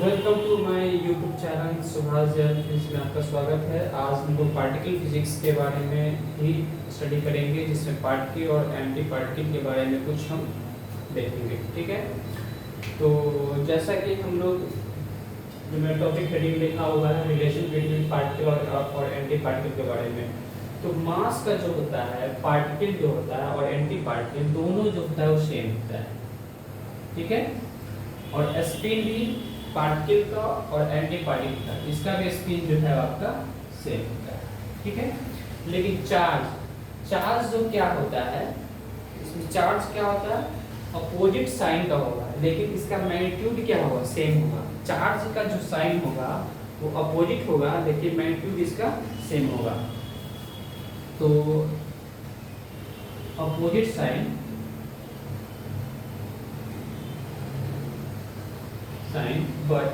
Welcome to my YouTube channel Subhash Jain physics में आपका स्वागत है। आज हम लोग पार्टिकल फिजिक्स के बारे में ही स्टडी करेंगे, जिसमें पार्टिकल और एंटी पार्टिकल के बारे में कुछ हम देखेंगे। ठीक है, तो जैसा कि हम लोग जो मेरा टॉपिक हेडिंग लिखा हुआ है रिलेशन बिटवीन पार्टिकल और एंटी पार्टिकल के बारे में। तो मास का जो होता है, पार्टिकल जो होता है और एंटी पार्टिकल दोनों जो होता है वो सेम होता है। ठीक है, और स्पिन भी पार्टिकल का और एंटी पार्टिकल का, इसका भी स्पिन जो है आपका सेम होता है। ठीक है, लेकिन चार्ज जो क्या होता है, इसमें चार्ज क्या होता है, अपोजिट साइन का होगा, लेकिन इसका मैग्नीट्यूड क्या होगा, सेम होगा। चार्ज का जो साइन होगा वो अपोजिट होगा, लेकिन मैग्नीट्यूड इसका सेम होगा। तो opposite sign but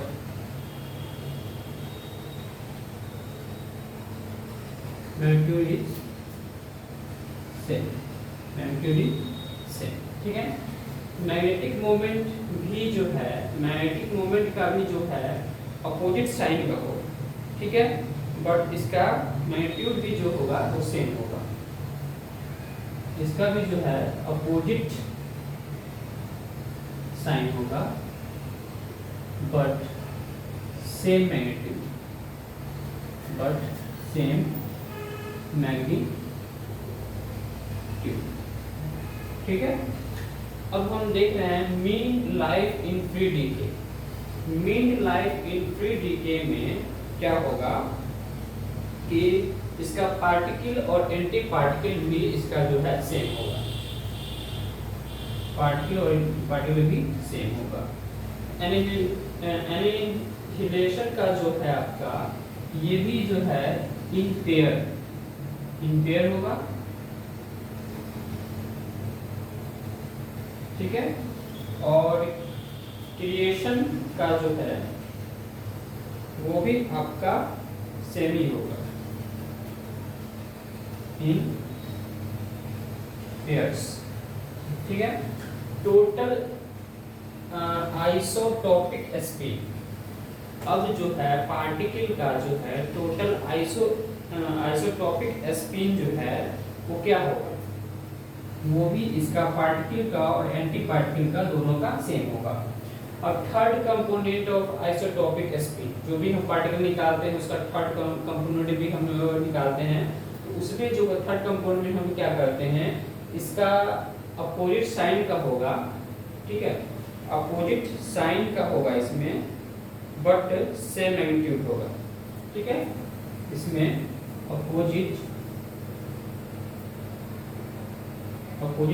magnitude is same, ठीक है। मैग्नेटिक मोमेंट भी जो है, मैग्नेटिक मोमेंट का भी जो है अपोजिट साइन का होगा। ठीक है, बट इसका मैग्नीट्यूड भी जो होगा वो सेम होगा। इसका भी जो है अपोजिट साइन होगा but same magnitude, ठीक है। अब हम देख रहे हैं mean life in free decay. Mean life in free decay में क्या होगा कि इसका पार्टिकल और एंटी पार्टिकल भी इसका जो है सेम होगा। पार्टिकल और एंटी पार्टिकल भी सेम होगा। एनिहिलेशन का जो है आपका, ये भी जो है इन पेयर होगा। ठीक है, और क्रिएशन का जो है वो भी आपका सेम ही होगा, इन पेयर्स। ठीक है, टोटल आइसोटॉपिक स्पिन। अब जो है पार्टिकल का जो है टोटल आइसोटॉपिक स्पिन जो है वो क्या होगा, वो भी इसका पार्टिकल का और एंटी पार्टिकल का दोनों का सेम होगा। और third component of isotopic spin, जो भी हम पार्टिकल निकालते हैं उसका थर्ड कंपोनेंट भी हम निकालते हैं। तो उसमें जो थर्ड कंपोनेंट हम क्या करते हैं, इसका अपोजिट साइन का होगा। ठीक है, अपोजिट साइन का होगा इसमें, बट सेम मैग्नीट्यूड होगा। ठीक है, इसमें अपोजिट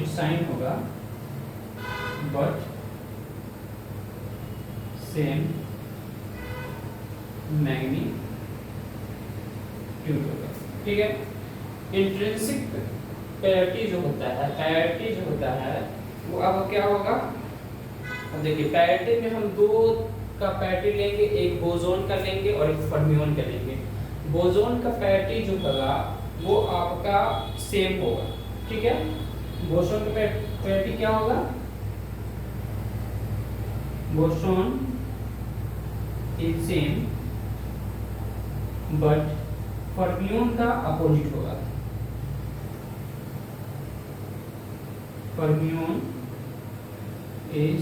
साइन होगा बट सेम मैग्नीट्यूड होगा। ठीक है, इंट्रिंसिक पैरिटी जो होता है वो अब क्या होगा। अब देखिए पैरिटी में हम दो का पैरिटी लेंगे, एक बोसोन का लेंगे और एक फर्मियोन का लेंगे। बोसोन का पैरिटी जो होगा वो आपका सेम होगा। ठीक है, बोसोन का पैरिटी क्या होगा, boson is same but fermion का अपोजिट होगा। Fermion is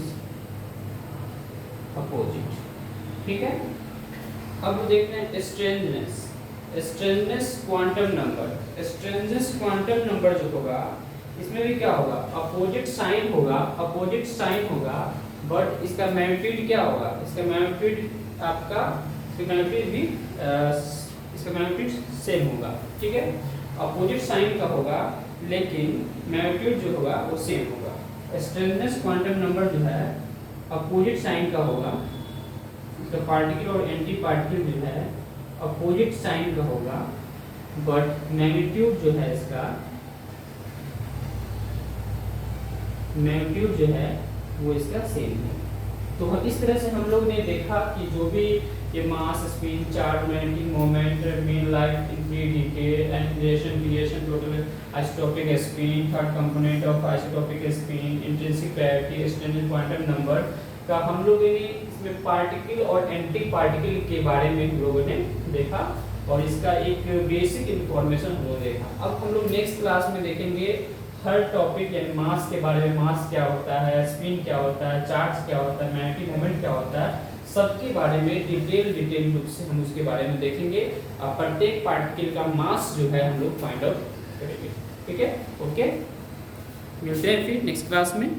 opposite. ठीक है, अब देखते हैं स्ट्रेंजनेस क्वांटम नंबर जो होगा इसमें भी क्या होगा, अपोजिट साइन होगा बट इसका मैग्नीट्यूड क्या होगा, इसका मैग्नीट्यूड आपका इसका मैग्नीट्यूड सेम होगा। ठीक है, अपोजिट साइन का होगा लेकिन मैग्नीट्यूड जो होगा वो सेम होगा। स्ट्रेंजनेस क्वांटम नंबर जो है अपोजिट साइन का होगा, इसका पार्टिकल और एंटी पार्टिकल जो है अपोजिट साइन का होगा बट मैग्नीट्यूड जो है इसका मैग्नीट्यूड जो है वो इसका सेम है। तो इस तरह से हम लोग ने देखा कि जो भी ये mass, spin, charge, magnetic moment, mean life in free decay, annihilation, creation, total isotopic spin, third component of isotopic spin, intrinsic parity, strangeness quantum number का हम लोगों ने इसमें पार्टिकल और एंटी पार्टिकल के बारे में हम लोगों ने देखा और इसका एक बेसिक इंफॉर्मेशन हम लोग देखा। अब हम लोग नेक्स्ट क्लास में देखेंगे हर टॉपिक यानी मास के बारे में, मास क्या होता है, स्पिन क्या होता है, चार्ज क्या होता है, मैग्नेटिक मोमेंट क्या होता है, सबके बारे में डिटेल रूप से हम उसके बारे में देखेंगे। प्रत्येक पार्टिकल का मास जो है हम लोग फाइंड आउट करेंगे। ठीक है, ओके, मिलते हैं फिर नेक्स्ट क्लास में।